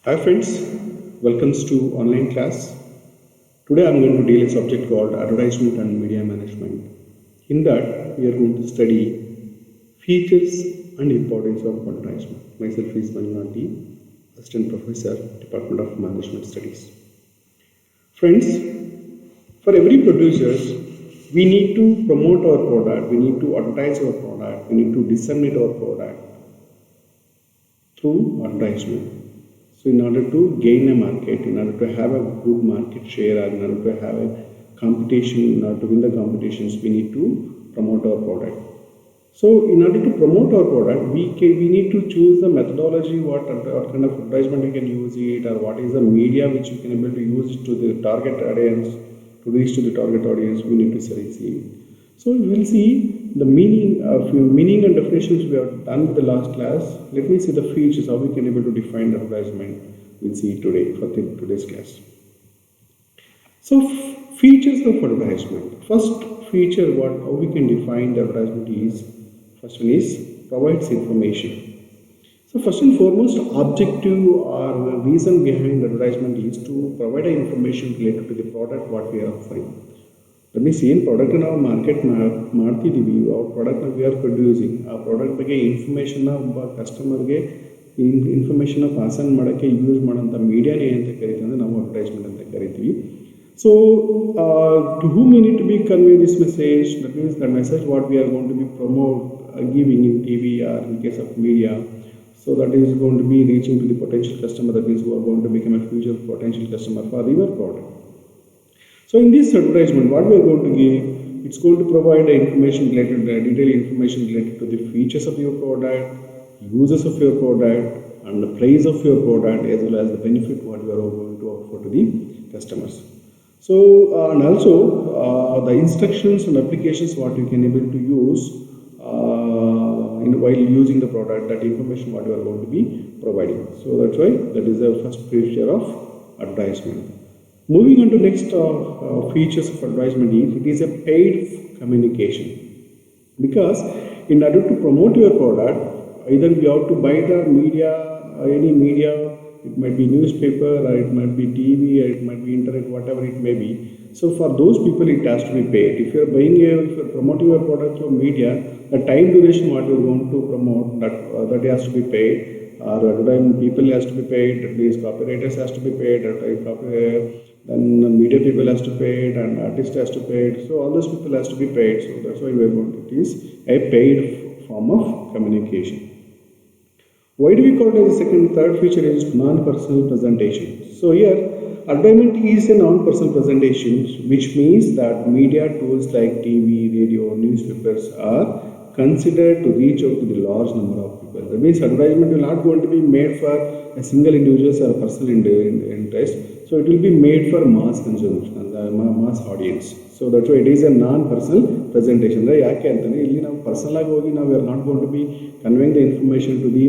Hi friends, welcome to online class. Today I am going to deal a subject called advertisement and media management. In that we are going to study features and importance of advertisement. Myself is Manganti, Assistant Professor, Department of Management Studies. Friends, for every producers, we need to promote our product, we need to advertise our product, we need to disseminate our product through advertisement. So in order to gain a market, in order to have a good market share, or in order to have a competition, in order to win the competitions, we need to promote our product. So in order to promote our product, we need to choose the methodology, what kind of advertisement we can use it, or what is the media which we can able to use to the target audience, to reach to the target audience. We need to select it. So we will see the meaning and definitions we have done with the last class. Let me see the features, how we can able to define the advertisement. We'll see today for today's class. So features of advertisement. First feature, how we can define the advertisement is, first one is provides information. So first and foremost, objective or reason behind advertisement is to provide information related to the product what we are offering. Let me see, in product ನಾವು market ಮಾಡ್ತಿದ್ದೀವಿ, ಅವ್ರ ಪ್ರಾಡಕ್ಟ್ನ we are producing, ಆ product ಬಗ್ಗೆ ಇನ್ಫಾರ್ಮೇಷನ್ನ ಒಬ್ಬ ಕಸ್ಟಮರ್ಗೆ ಇನ್ಫಾರ್ಮೇಷನ್ನ ಪಾಸ್ ಆನ್ ಮಾಡೋಕ್ಕೆ ಯೂಸ್ ಮಾಡೋಂಥ ಮೀಡಿಯಾನೇ ಅಂತ ಕರಿತೀವಿ, ಅಂದರೆ ನಾವು ಅಡ್ವರ್ಟೈಸ್ಮೆಂಟ್ ಅಂತ ಕರಿತೀವಿ. So to whom we need to be convey this message, that means the message what we are going to be giving in TV or in case of media, so that is going to be reaching to the potential customer, that means who are going to become a future potential customer for your product. So in this advertisement, what we are going to give, it's going to provide information related, detailed information related to the features of your product, uses of your product, and the price of your product, as well as the benefit what we are going to offer to the customers. So and also the instructions and applications what you can able to use while using the product, that information what you are going to be providing. So that's why that is the first feature of advertisement. Moving on to next features of advertisement is, it is a paid communication. Because in order to promote your product, either you have to buy the media, any media, it might be newspaper, or it might be TV, or it might be internet, whatever it may be. So for those people it has to be paid. If you are if you are promoting your product through media, the time duration what you are going to promote, that has to be paid. Or advertising people has to be paid, at least copywriters has to be paid, then media people has to pay it, and artist has to pay it. So all those people has to be paid. So that's why we are going to, it is a paid form of communication. Why do we call it as a third feature is non-personal presentation. So here advertisement is a non-personal presentation, which means that media tools like TV, radio, newspapers are considered to reach out to the large number of people. That means advertisement will not going to be made for a single individual or a personal interest. So it will be made for mass consumption and the mass audience. So that's why it is a non-personal presentation. ಯಾಕೆ ಅಂತಂದರೆ ಇಲ್ಲಿ ನಾವು personal ಆಗಿ ಹೋಗಿ ನಾವು are not going to be conveying the information to the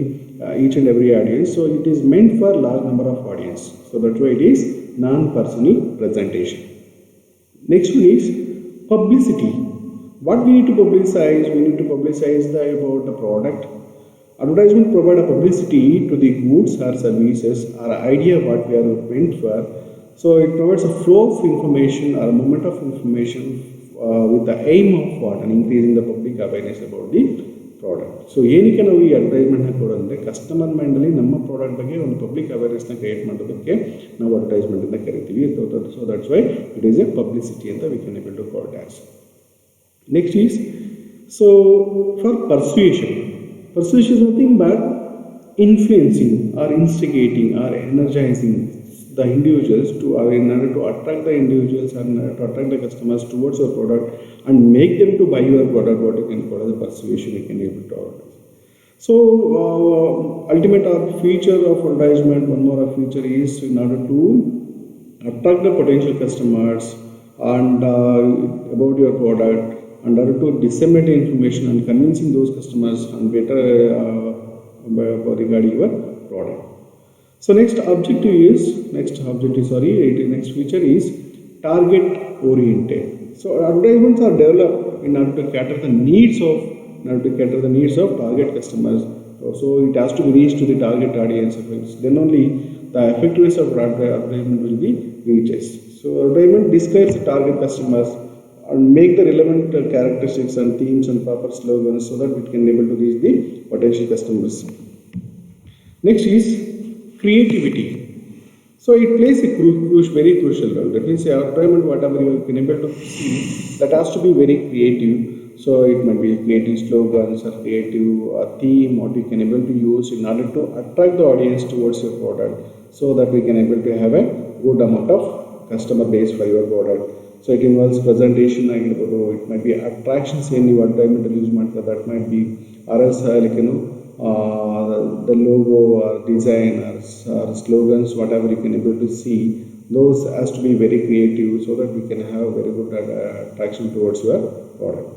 each and every audience. So it is meant for large number of audience. So that's why it is non-personal presentation. Next one is publicity. What we need to publicize? We need to publicize about the product. Advertisement provide a publicity to the goods or services or idea what we are meant for. So it provides a flow of information or a moment of information with the aim of what? And increasing the public awareness about the product. So ಏನಕ್ಕೆ ನಾವು ಈ ಅಡ್ವರ್ಟೈಸ್ಮೆಂಟ್ನ ಕೊಡೋದಂದರೆ customer ಮೈಂಡಲ್ಲಿ ನಮ್ಮ product ಬಗ್ಗೆ ಒಂದು public ಅವೇರ್ನೆಸ್ನ create ಮಾಡೋದಕ್ಕೆ ನಾವು advertisement ಅಂತ ಕರಿತೀವಿ. So that's why it is a publicity ಅಂತ we can able to call it as. Next is, so for persuasion is nothing but influencing or instigating or energizing the individuals to, or in order to attract the individuals and to attract the customers towards your product and make them to buy your product, what you can call as a persuasion you can able to advertise. So ultimate feature of advertisement, one more feature is in order to attract the potential customers and about your product, in order to disseminate information and convincing those customers and better regarding your product. So next feature is target oriented. So advertisements are developed in order to cater the needs of target customers So it has to be reached to the target audience. Then only the effectiveness of advertisement will be reaches. So advertisement describes the target customers and make the relevant characteristics and themes and proper slogans so that it can able to reach the potential customers. Next is creativity. So it plays a very crucial role. That means advertisement, whatever you can able to see, that has to be very creative. So it might be creative slogans or creative theme, what we can able to use in order to attract the audience towards your product, so that we can able to have a good amount of customer base for your product. So it involves presentation, it might be attractions in your advertisement use that might be, or else the logo or design or slogans, whatever you can able to see, those has to be very creative so that we can have very good attraction towards your product.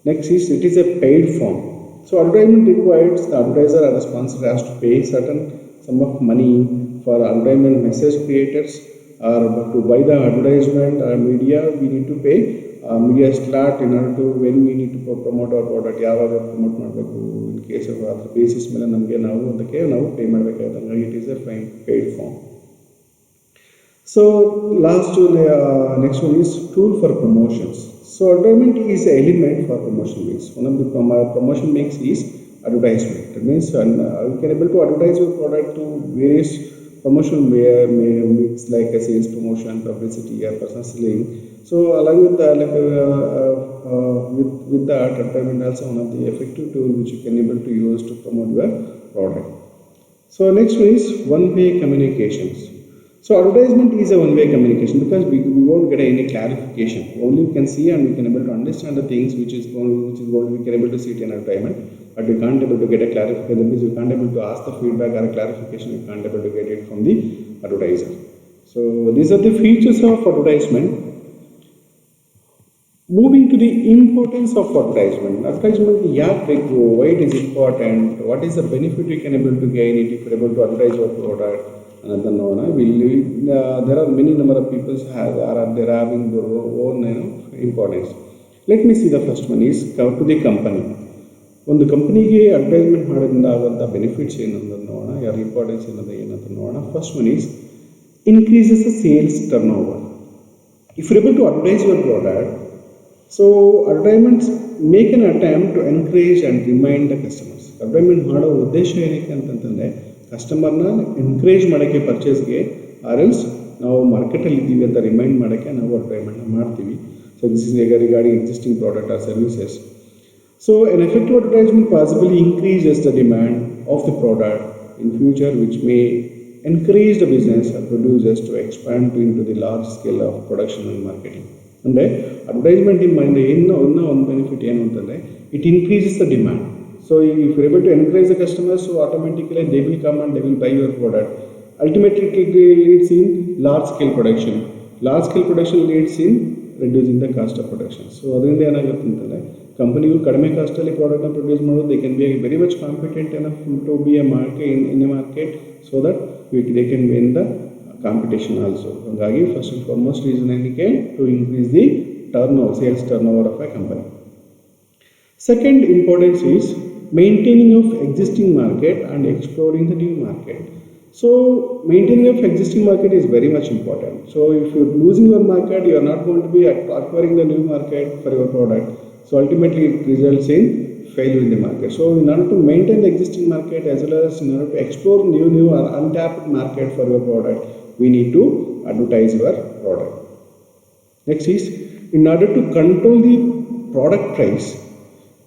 Next is, it is a paid form. So advertisement requires the advertiser or the sponsor has to pay certain sum of money for advertisement message creators, or to buy the advertisement media. We need to pay media slot in order to, when we need to promote our product, ಯಾವಾಗ promote ಮಾಡಬೇಕು, in case of ಅದರ basis ಮೇಲೆ ನಮಗೆ ಅದಕ್ಕೆ pay ಮಾಡಬೇಕಾಗುತ್ತೆ. ಹಾಗಾಗಿ it is A paid form. So next one is tool for promotions. So advertisement is an element for promotion mix. One of the promotion mix is advertisement. That means you can able to advertise your product to various promotion mix, like a sales promotion, publicity, or personal selling. So along with that, with that, advertisement also one of the effective tool which you can able to use to promote your product. So next one is one-way communications. So advertisement is a one-way communication because we won't get any clarification. Only we can see and we can able to understand the things which is going we can able to see it in advertisement, but we can't able to get a clarification. That means you can't able to ask the feedback or a clarification. You can't able to get it from the advertiser. So these are the features of advertisement. Moving to the importance of advertisement. Advertisement, why it is important, what is the benefit we can able to gain it if we are able to advertise our product. Another there are many number of people they're having their own importance. Let me see, the first one is come to the company. ಒಂದು ಕಂಪನಿಗೆ advertisement ಮಾಡೋದ್ರಿಂದ ಆಗುವಂಥ benefits ಏನಂತ ನೋಡೋಣ, ಯಾರ importance ಏನಂತ ನೋಡೋಣ. First one is increases the sales turnover. If you're able to advertise your product, so advertisements make an attempt to encourage and remind the customers. Advertisement ಮಾಡೋ ಉದ್ದೇಶ ಏನಕ್ಕೆ ಅಂತಂತಂದರೆ ಕಸ್ಟಮರ್ನ ಎನ್ಕರೇಜ್ ಮಾಡೋಕ್ಕೆ ಪರ್ಚೇಸ್ಗೆ, ಆರ್ ಎಲ್ಸ್ ನಾವು ಮಾರ್ಕೆಟಲ್ಲಿ ಇದ್ದೀವಿ ಅಂತ ರಿಮೈಂಡ್ ಮಾಡೋಕ್ಕೆ ನಾವು ಅಡ್ವರ್ಟೈಸ್ಮೆಂಟ್ನ ಮಾಡ್ತೀವಿ. So this is regarding existing product or services. So an effective advertisement possibly increases the demand of the product in future, which may encourage the business and producers to expand into the large scale of production and marketing. And advertisement in mind, one benefit it increases the demand. So if you're able to encourage the customers, so automatically they will come and they will buy your product. Ultimately it leads in large scale production. Large scale production leads in reducing the cost of production. So ಅದರಿಂದ ಏನಾಗುತ್ತೆ ಅಂತಂದರೆ ಕಂಪನಿಗಳು ಕಡಿಮೆ ಕಾಸ್ಟಲ್ಲಿ ಪ್ರಾಡಕ್ಟ್ನ produce ಮಾಡೋದು, they can be very much competent enough to be a market in a market, so that they can win the competition also. ಹಾಗಾಗಿ first and foremost reason ಏನಕ್ಕೆ, to increase the sales turnover of a company. Second importance is maintaining of existing market and exploring the new market. So maintaining of existing market is very much important. So if you're losing your market, you are not going to be acquiring the new market for your product. So ultimately it results in failure in the market. So in order to maintain the existing market as well as in order to explore new or untapped market for your product, we need to advertise your product. Next is, in order to control the product price,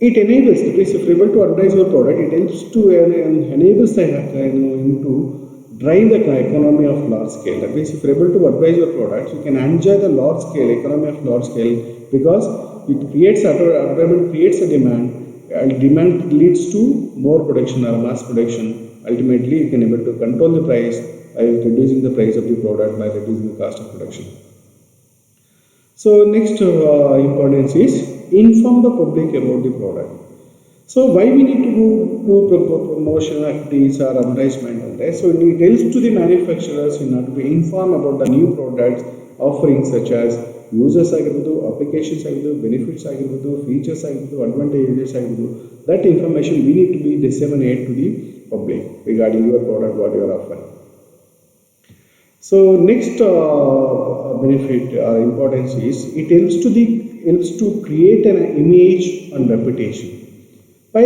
it enables, that is, if you're able to advertise your product, it helps to enables the into drive the economy of large scale. That means if you're able to advertise your products, you can enjoy the large scale economy of large scale, because it creates advertisement creates a demand, and demand leads to more production or mass production. Ultimately you can able to control the price by reducing the price of the product, by reducing the cost of production. So next importance is inform the public about the product. So why we need to do promotion activities or advertisement on that? So it helps to the manufacturers in order to inform about the new products offerings, such as users ಆಗಿರ್ಬೋದು, applications ಆಗಿರ್ಬೋದು, benefits ಆಗಿರ್ಬೋದು, features ಆಗಿರ್ಬೋದು, advantages ಆಗಿರ್ಬೋದು, that information we need to be disseminate to the public regarding your product what you are offering. So next benefit or importance is it helps to create an image and reputation. By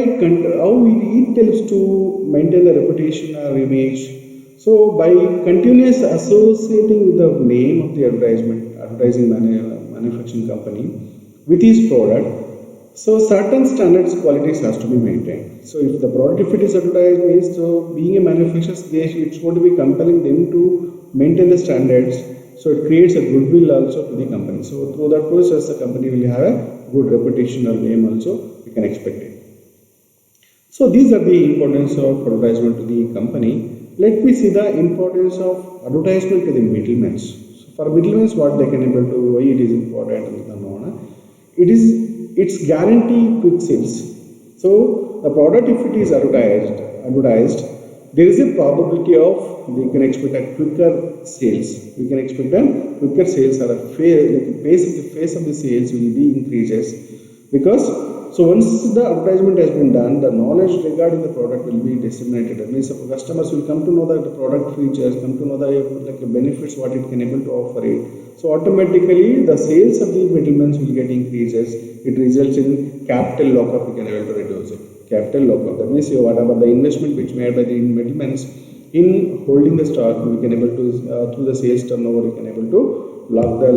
how it helps to maintain the reputation or image. So by continuous associating with the name of the advertising manufacturing company with his product, so certain standards qualities has to be maintained. So if the product, if it is advertised, means so being a manufacturer, it's going to be compelling them to maintain the standards. So it creates a goodwill also to the company. So through that process, the company will have a good reputation or name also. You can expect it. So these are the importance of advertisement to the company. Let me see the importance of advertisement to the middlemen. So for middlemen, what they can able to, why it is important, it's guarantee quick sales. So the product, if it is advertised, there is a probability of we can expect a quicker sales. We can expect a quicker sales or a pace of the sales will be increases, because so once the advertisement has been done, the knowledge regarding the product will be disseminated. That means customers will come to know the product features, come to know the benefits what it can able to offer it. So automatically the sales of the middlemen will get increases. It results in capital lockup. You can able to reduce it. Capital lockup. That means whatever the investment which made by the middlemen in holding the stock, we can able to through the sales turnover, we can able to lock the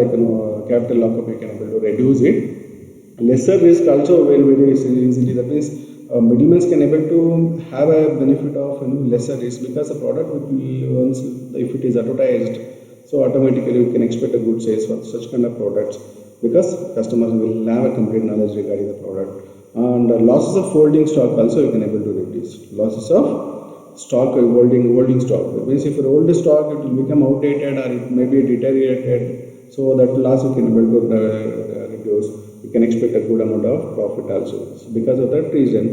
capital lockup. We can able to reduce it. Lesser risk also very easily. That means middlemen can able to have a benefit of lesser risk, because the product will once if it is advertised, so automatically we can expect a good sales for such kind of products, because customers will have a complete knowledge regarding the product. And losses of holding stock also you can able to reduce. Losses of stock holding stock. That means if you hold the stock, it will become outdated or it may be deteriorated. So that loss you can able to reduce. You can expect a good amount of profit also. So because of that reason,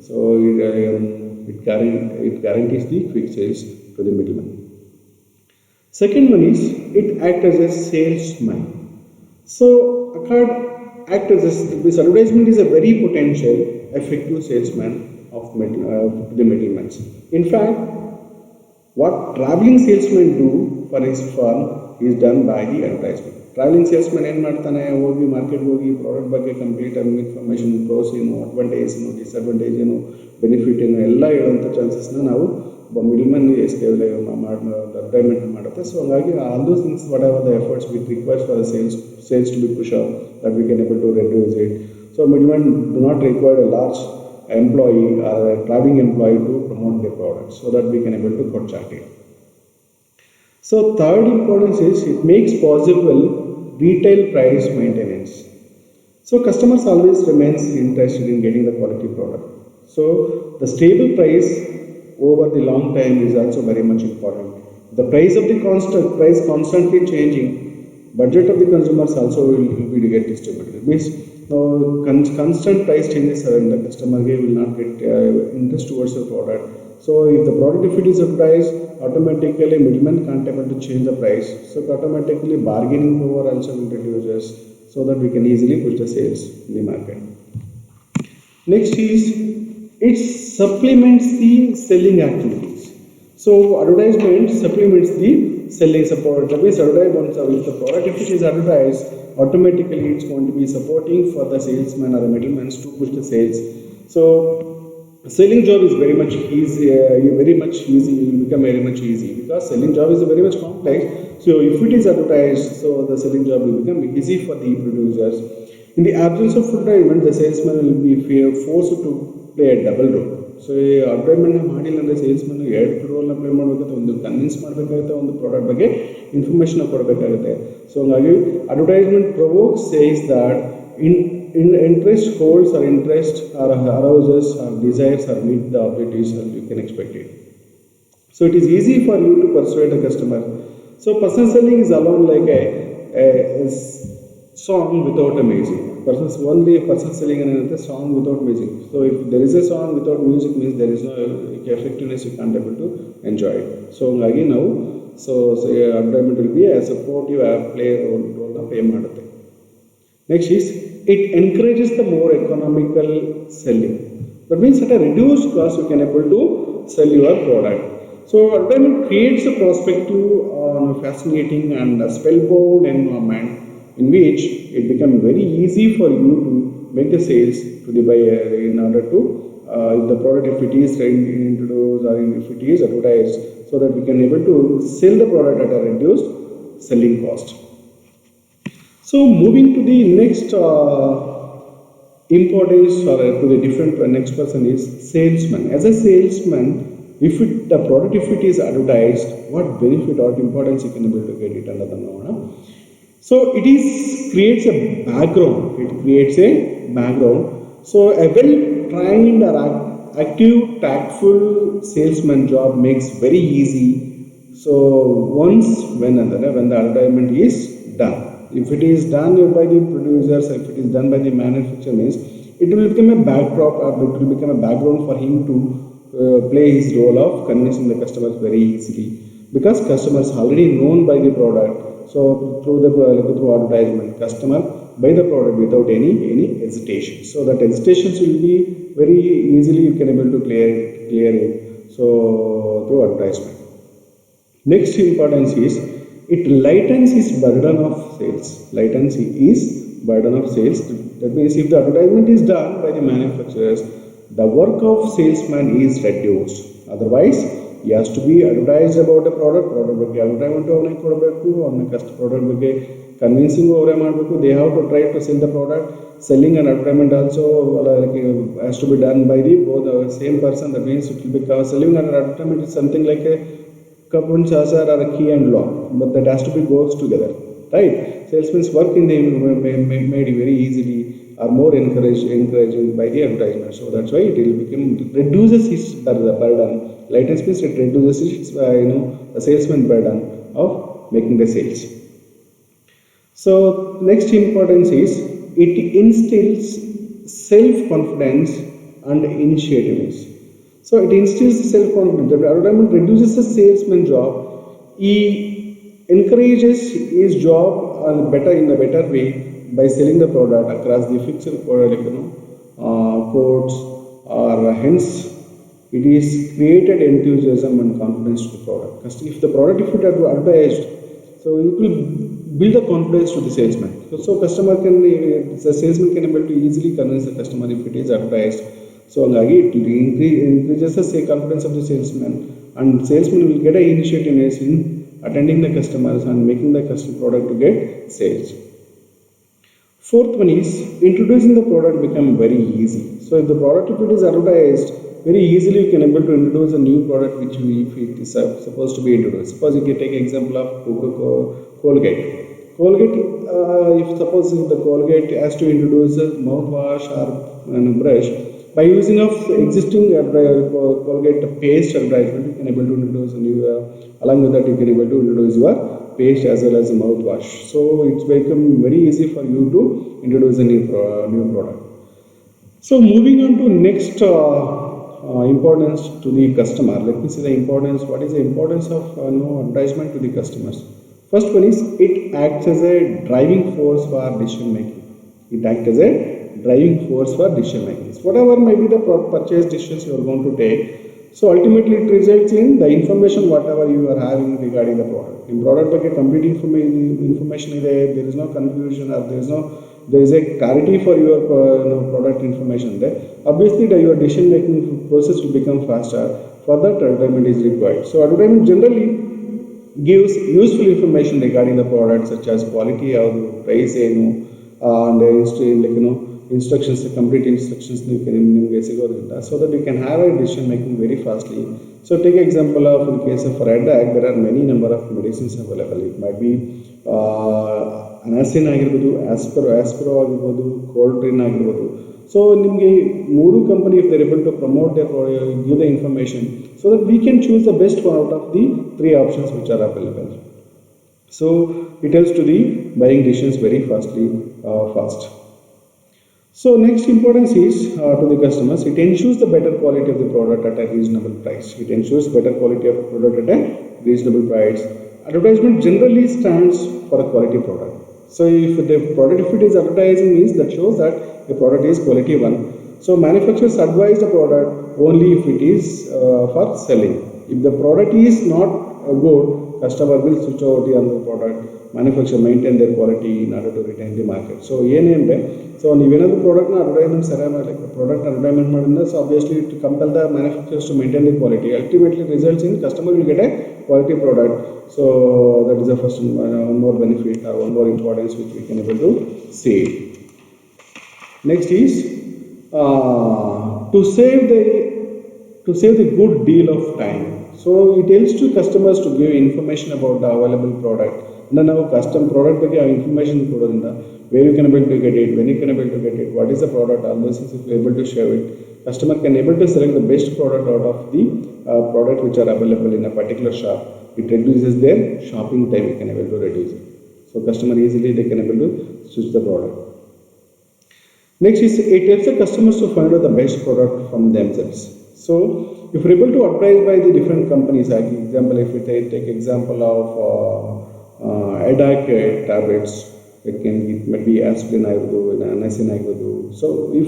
so it guarantees the quick sales to the middleman. Second one is it acts as a salesman. So act as this advertisement is a very potential effective salesman of the middlemen. In fact, what traveling salesmen do for his firm is done by the advertisement. Traveling salesman ಏನು ಮಾಡ್ತಾನೆ, ಹೋಗಿ market ಹೋಗಿ product ಬಗ್ಗೆ complete information, pros ಏನು, advantage ಏನು, disadvantage ಏನು, benefit ಏನು ಎಲ್ಲ ಹೇಳುವಂಥ ಚಾನ್ಸಸ್ನ ನಾವು ಮಿಡಲ್ಮನ್ ಅಡ್ವರ್ಟೈಸ್ಮೆಂಟ್ ಮಾಡುತ್ತೆ. ಸೊ ಹಾಗಾಗಿ all those things whatever the efforts which requires for the sales to be push up, that we can able to reduce it. So middlemen do not require a large employee or a traveling employee to promote their products, so that we can able to contract it. So third importance is it makes possible retail price maintenance. So customers always remains interested in getting the quality product. So the stable price over the long time is also very much important. The price of the price constantly changing, budget of the consumers also will get distributed. It means constant price changes and the customer will not get interest towards the product. So if the product, if it is advertised, automatically middlemen can't able to change the price. So automatically bargaining power also will reduces, so that we can easily push the sales in the market. Next is it supplements the selling activities. So advertisement supplements the selling support. That means advertisement, if the product, if it is advertised, automatically it's going to be supporting for the salesman or the middlemen to push the sales. So selling job is very much easy. It will become very much easy, because selling job is very much complex. So if it is advertised, so the selling job will become easy for the producers. In the absence of advertisement, the salesman will be forced to play a double role. So ಈ ಅಡ್ವರ್ಟೈಸ್ಮೆಂಟ್ನ ಮಾಡಿಲ್ಲ ಅಂದರೆ salesman ಎರಡು ರೋಲ್ನ play ಮಾಡಬೇಕಾಗುತ್ತೆ. ಒಂದು convince ಮಾಡಬೇಕಾಗುತ್ತೆ, ಒಂದು product ಬಗ್ಗೆ information ಕೊಡಬೇಕಾಗುತ್ತೆ. ಸೊ ಹಂಗಾಗಿ advertisement provokes says that interest holds or interest or arouses or desires or meet the objectives, and you can expect it. So it is easy for you to persuade a customer. So person selling is alone like a song without a music. Only a person selling another song without music. So if there is a song without music, means there is no effectiveness, you can't able to enjoy it. So again now, so advertisement will be a supportive play role play ಮಾಡುತ್ತೆ. Next is it encourages the more economical selling. That means at a reduced cost you can able to sell your product. So advertisement creates a prospective, fascinating and spellbound environment in which it becomes very easy for you to make the sales to the buyer in order to if the product, if it is introduced or if it is advertised, so that we can able to sell the product at a reduced selling cost. So moving to the next importance or to the different next person is salesman. As a salesman, if it, the product, if it is advertised, what benefit or importance you can able to get it under the know. So it is creates a background. It creates a background. So a well trained or active, tactful salesman job makes very easy. So once when the advertisement is done. If it is done by the producers, if it is done by the manufacturer, means it will become a backdrop, or it will become a background for him to play his role of convincing the customers very easily, because customers already known by the product. So through advertisement, customer buy the product without any hesitation. So that hesitations will be very easily you can able to clear it. So through advertisement. Next importance is it lightens his burden of sales. Lightens his burden of sales. That means if the advertisement is done by the manufacturers, the work of salesman is reduced. Otherwise, he has to be advertised about the product ಬಗ್ಗೆ advertisement ಅವನಿಗೆ ಕೊಡಬೇಕು, ಅವನ product ಬಗ್ಗೆ convincing ಅವರೇ ಮಾಡಬೇಕು. They have to try to sell the product. Selling and advertisement also has to be done by the both the same person. That means it will be selling and advertisement is something like a cup and saucer or a key and lock, but that has to be goes together, right? Salesmen's work in the made very easily or more encouraging by the advertisement. So that's why it will become reduces his burden. Lightens means it reduces his the salesman burden of making the sales. So next importance is it instills self-confidence and initiativeness. So it instills self-confidence. The advertisement reduces the salesman job. He encourages his job in a better way by selling the product across the fixed codes, or hence it is created enthusiasm and confidence to the product. Because if the product, if it advertised, so it will build the confidence to the salesman. So customer can, the salesman can able to easily convince the customer if it is advertised. So it increases the confidence of the salesman, and salesman will get an initiativeness in attending the customers and making the custom product to get sales. Fourth one is introducing the product become very easy. So if the product, if it is advertised, very easily you can able to introduce a new product which if it is supposed to be introduced. Suppose you can take example of Colgate. If suppose the Colgate has to introduce a mouthwash or brush, by using of existing Colgate paste advertisement, you can able to introduce a new. Along with that, you can able to introduce your paste as well as a mouthwash. So it's become very easy for you to introduce a new product. So moving on to next importance to the customer. Let me see the importance. What is the importance of advertisement to the customers? First one is it acts as a driving force for decision making. It acts as a driving force for decision making. Whatever may be the purchase decisions you are going to take, so ultimately it results in the information whatever you are having regarding the product. In product ಬಗ್ಗೆ complete information ಇದೆ, there is no confusion or there is a clarity for your product information there. Obviously your decision making process will become faster. For that advertisement is required. So advertisement generally gives useful information regarding the product such as quality or price and instructions, complete instructions you can so that you can have a decision making very fastly. So take example of in case of Redac, there are many number of medicines available. It might be Anacin ಆಗಿರಬಹುದು, Aspro ಆಗಿರಬಹುದು, Coltrane ಆಗಿರಬಹುದು. So ನಿಮಗೆ ಮೂರು company if they are able to promote their product, give the information so that we can choose the best one out of the three options which are available. So it helps to the buying decisions very fast. So next importance is to the customers, it ensures the better quality of the product at a reasonable price. It ensures better quality of product at a reasonable price. Advertisement generally stands for a quality product. So if the product, if it is advertising, means that shows that the product is quality one. So manufacturers advise the product only if it is for selling. If the product is not good, customer will switch over to another product. Manufacturer maintain their quality in order to retain the market. So ಏನಂದ್ರೆ, so ನೀವೇನಾದ್ರೂ ಪ್ರಾಡಕ್ಟ್ನ advertisement ಸರಿಯಾಗಿ like product advertisement ಮಾಡಿದ್ರೆ, so obviously it compel the manufacturers to maintain the quality. Ultimately results in customer will get a quality product. So that is the first one more benefit or one more importance which we can able to see. Next is to save the good deal of time. So it helps to customers to give information about the available product. And now custom product ಬಗ್ಗೆ information ಕೊಡೋದ್ರಿಂದ where you can able to get it, when you can able to get it, what is the product, all those things if you able to share it. Customer can able to select the best product out of the product which are available in a particular shop. It reduces their shopping time, you can able to reduce it. So customer easily they can able to switch the product. Next is it helps the customers to find out the best product from themselves. So if you're able to advertise by the different companies, like example, if we take example of headache tablets, it might be aspirin ಆಗಿರ್ಬೋದು, anacin ಆಗಿರ್ಬೋದು. So if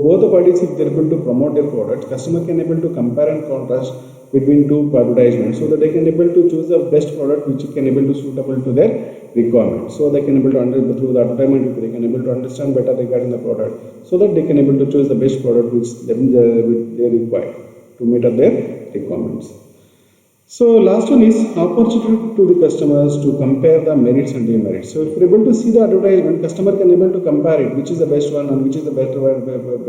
both the parties, if they're able to promote their products, customer can able to compare and contrast between two advertisements, so that they can able to choose the best product which can able to suitable to their requirement. So they can able to understand through the advertisement, they can able to understand better regarding the product, so that they can able to choose the best product which they require to meet up their requirements. So last one is opportunity to the customers to compare the merits and demerits. So if you're able to see the advertisement, customer can able to compare it, which is the best one and which is the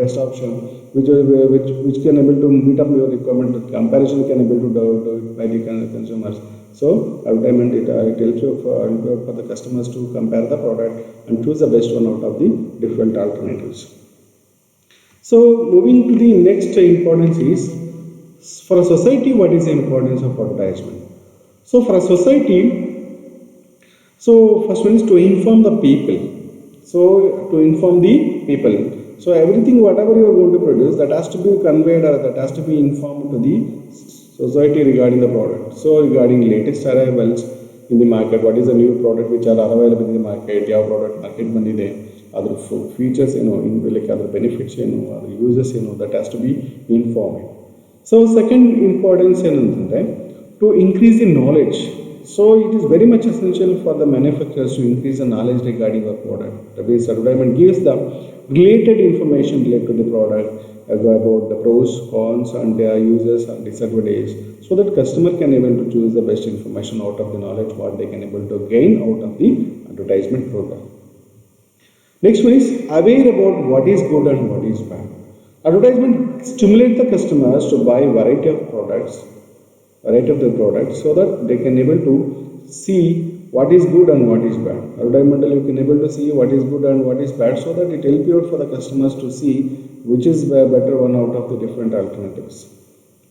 best option, which can able to meet up your requirement. Comparison can able to do it by the consumers. So advertisement it helps you for the customers to compare the product and choose the best one out of the different alternatives. So moving to the next importance is, for a society, what is the importance of advertisement? So for a society, so first one is to inform the people. So to inform the people. So everything whatever you are going to produce, that has to be conveyed or that has to be informed to the society regarding the product. So regarding latest arrivals in the market, what is the new product which are available in the market, ಯಾವ product market ಬಂದಿದೆ, ಅದರ features ಏನು, like ಅದರ benefits ಏನು, ಅದರ uses ಏನು, that has to be informed. So second importance ಏನಂತಂದ್ರೆ, to increase the knowledge. So it is very much essential for the manufacturers to increase the knowledge regarding the product. The base advertisement gives the related information related to the product, about the pros, cons and their uses and disadvantages, so that customer can able to choose the best information out of the knowledge what they can able to gain out of the advertisement program. Next one is aware about what is good and what is bad. Advertisement stimulates the customers to buy variety of the products, so that they can able to see what is good and what is bad. Advertisement you can able to see what is good and what is bad, so that it help you out for the customers to see which is better one out of the different alternatives.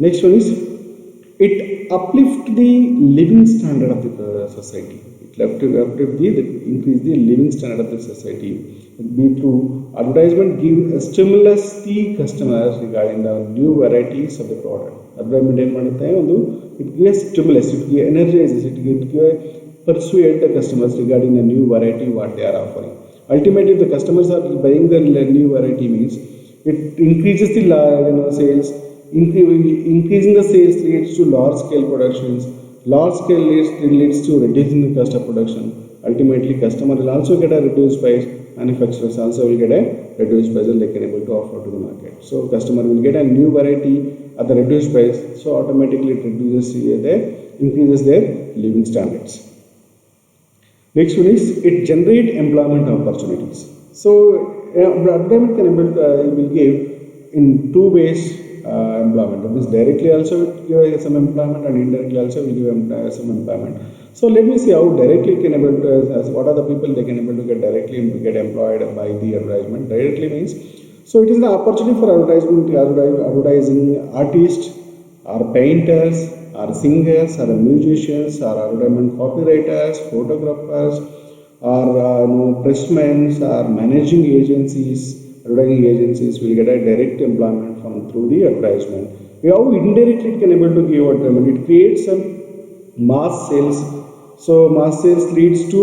Next one is it uplift the living standard of the society. It uplift the increase the living standard of the society. Be through advertisement give a stimulus the customers regarding the new varieties of the product. Advertisement ಏನು ಮಾಡುತ್ತೆ, ಒಂದು it gives stimulus, it gives energizes, it gives persuade the customers regarding the new variety what they are offering. Ultimately, if the customers are buying the new variety, means it increases the sales. Increasing the sales leads to large scale productions. Large scale leads to reducing the cost of production. Ultimately, customer will also get a reduced price. Manufacturers also will get a reduced price and they can able to offer to the market. So customer will get a new variety at the reduced price. So automatically it increases their living standards. Next one is it generate employment opportunities. So advertisement can will give in two ways employment. That means directly also it give some employment and indirectly also will give some employment. So let me see how directly can able to, what are the people they can able to get directly get employed by the advertisement. Directly means, so it is the opportunity for advertising artists or painters or singers or musicians or advertisement copywriters, photographers or pressmen or managing agencies. Advertising agencies will get a direct employment from through the advertisement. How indirectly it can able to give advertisement, it creates some mass sales. So mass sales leads to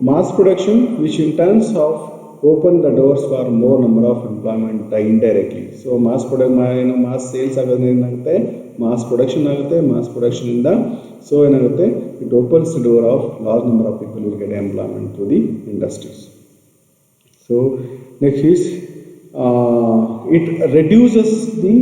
mass production, which in terms of open the doors for more number of employment indirectly. So mass product, mass sales agade mass production agate, mass production in the so it opens the door of large number of people will get employment through the industries. So next is it reduces the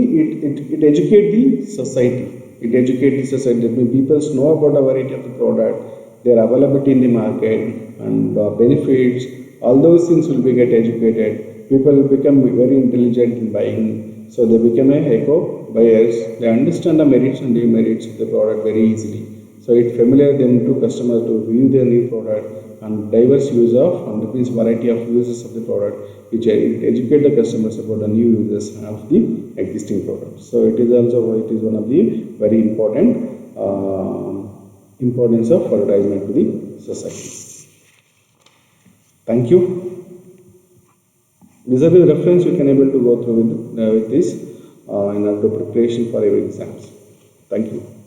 it educate the society. It educates the society. That means people know about the variety of the product, their availability in the market, and benefits. All those things will be get educated. People will become very intelligent in buying, so they become a eco buyers. They understand the merits and demerits of the product very easily. So it familiar them to customers to view their new product and diverse use of, and that means variety of uses of the product, which educate the customers about the new uses of the existing product. So it is also one of the very important importance of advertisement to the society. Thank you. These are the reference you can able to go through with this in order to preparation for your exams. Thank you.